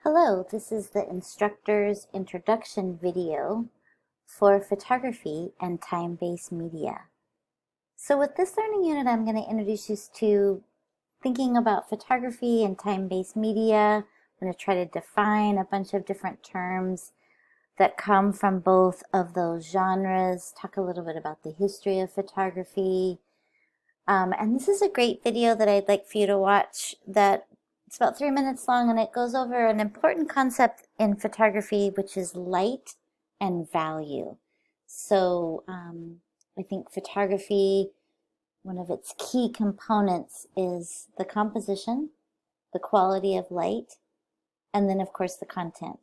Hello, this is the instructor's introduction video for photography and time-based media. So with this learning unit, I'm going to introduce you to thinking about photography and time-based media. I'm going to try to define a bunch of different terms that come from both of those genres, talk a little bit about the history of photography. And this is a great video that I'd like for you to watch that it's about 3 minutes long, and it goes over an important concept in photography, which is light and value. So I think photography, one of its key components is the composition, the quality of light, and then of course the content.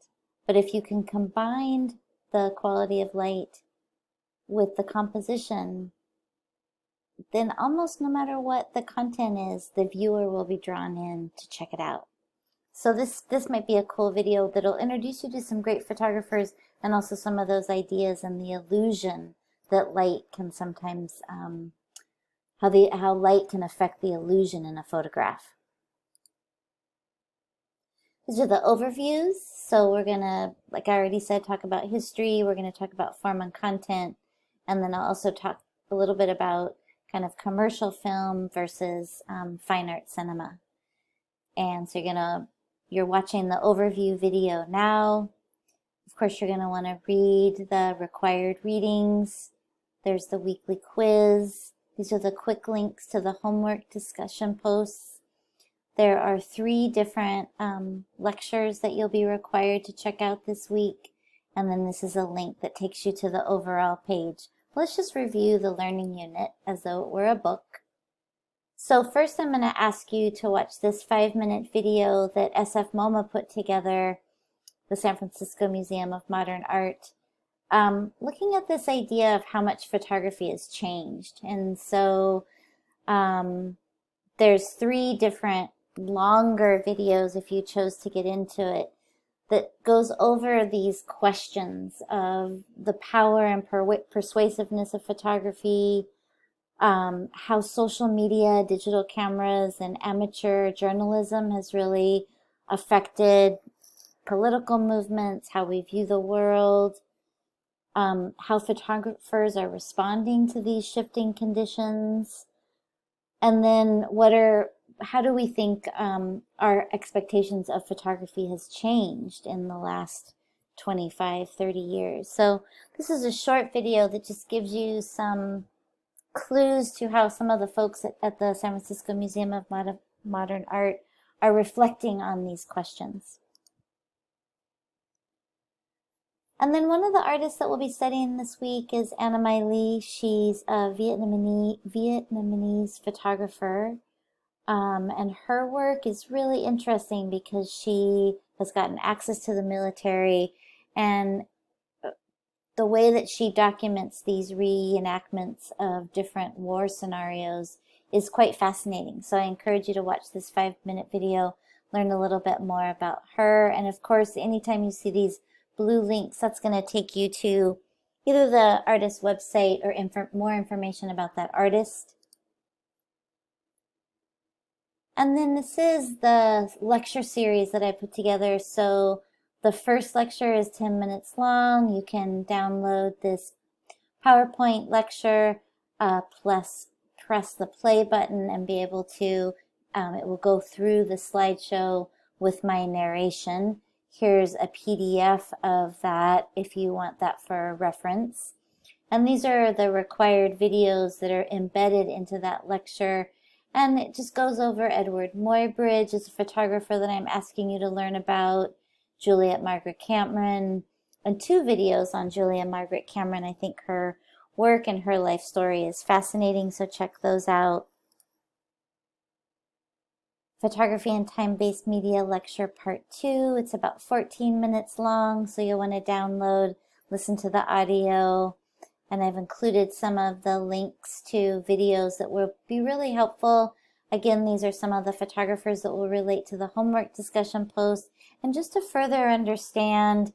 But if you can combine the quality of light with the composition, then almost no matter what the content is, the viewer will be drawn in to check it out. So this might be a cool video that'll introduce you to some great photographers and also some of those ideas and the illusion that light can sometimes, how light can affect the illusion in a photograph. These are the overviews. So we're gonna, like I already said, talk about history. We're gonna talk about form and content. And then I'll also talk a little bit about kind of commercial film versus fine art cinema. And so you're watching the overview video now. Of course, you're going to want to read the required readings. There's the weekly quiz. These are the quick links to the homework discussion posts. There are 3 different lectures that you'll be required to check out this week. And then this is a link that takes you to the overall page. Let's just review the learning unit as though it were a book. So first I'm going to ask you to watch this 5-minute video that SF MOMA put together, the San Francisco Museum of Modern Art, looking at this idea of how much photography has changed. And so there's 3 different longer videos, if you chose to get into it, that goes over these questions of the power and persuasiveness of photography, how social media, digital cameras, and amateur journalism has really affected political movements, how we view the world, how photographers are responding to these shifting conditions, and then how do we think our expectations of photography has changed in the last 25, 30 years. So this is a short video that just gives you some clues to how some of the folks at the San Francisco Museum of Modern Art are reflecting on these questions. And then one of the artists that we'll be studying this week is Miley. She's a Vietnamese photographer. And her work is really interesting because she has gotten access to the military, and the way that she documents these reenactments of different war scenarios is quite fascinating. So I encourage you to watch this 5-minute video, learn a little bit more about her. And of course, anytime you see these blue links, that's going to take you to either the artist's website or more information about that artist. And then this is the lecture series that I put together. So the first lecture is 10 minutes long. You can download this PowerPoint lecture, plus press the play button and be able to, it will go through the slideshow with my narration. Here's a PDF of that if you want that for reference. And these are the required videos that are embedded into that lecture. And it just goes over Edward Muybridge as a photographer that I'm asking you to learn about, Juliet Margaret Cameron, and 2 videos on Julia Margaret Cameron. I think her work and her life story is fascinating, so check those out. Photography and Time-Based Media Lecture Part 2. It's about 14 minutes long, so you'll want to download, listen to the audio. And I've included some of the links to videos that will be really helpful. Again, these are some of the photographers that will relate to the homework discussion post. And just to further understand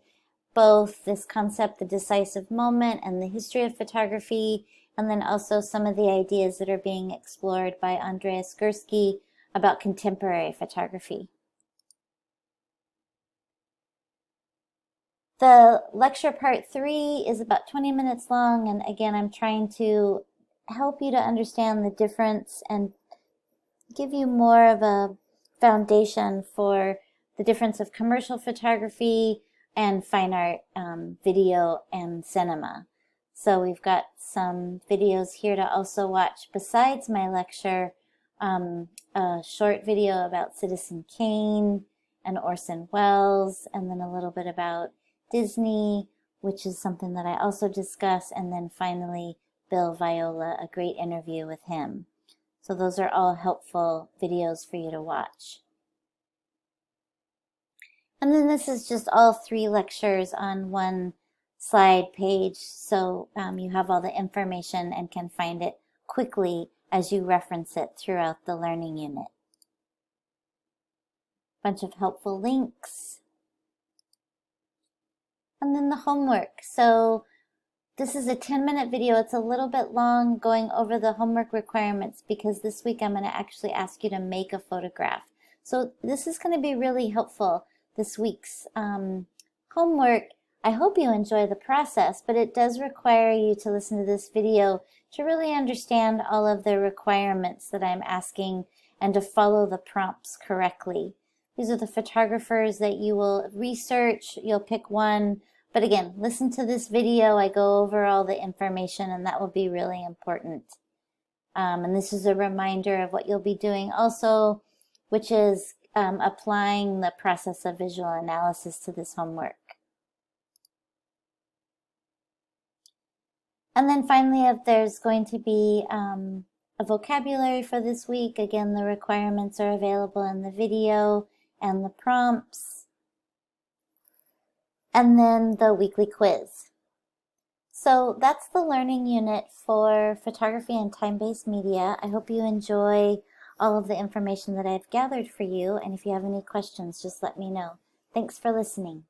both this concept, the decisive moment, and the history of photography, and then also some of the ideas that are being explored by Andreas Gursky about contemporary photography. The lecture part 3 is about 20 minutes long, and again, I'm trying to help you to understand the difference and give you more of a foundation for the difference of commercial photography and fine art, video and cinema. So we've got some videos here to also watch besides my lecture, a short video about Citizen Kane and Orson Welles, and then a little bit about Disney, which is something that I also discuss, and then finally Bill Viola, a great interview with him. So those are all helpful videos for you to watch. And then this is just all 3 lectures on one slide page, so you have all the information and can find it quickly as you reference it throughout the learning unit. Bunch of helpful links. And then the homework. So this is a 10-minute video. It's a little bit long going over the homework requirements because this week I'm going to actually ask you to make a photograph. So this is going to be really helpful, this week's homework. I hope you enjoy the process, but it does require you to listen to this video to really understand all of the requirements that I'm asking and to follow the prompts correctly. These are the photographers that you will research. You'll pick one. But again, listen to this video. I go over all the information, and that will be really important. And this is a reminder of what you'll be doing also, which is applying the process of visual analysis to this homework. And then finally, if there's going to be a vocabulary for this week, again, the requirements are available in the video and the prompts. And then the weekly quiz. So that's the learning unit for photography and time-based media. I hope you enjoy all of the information that I've gathered for you. And if you have any questions, just let me know. Thanks for listening.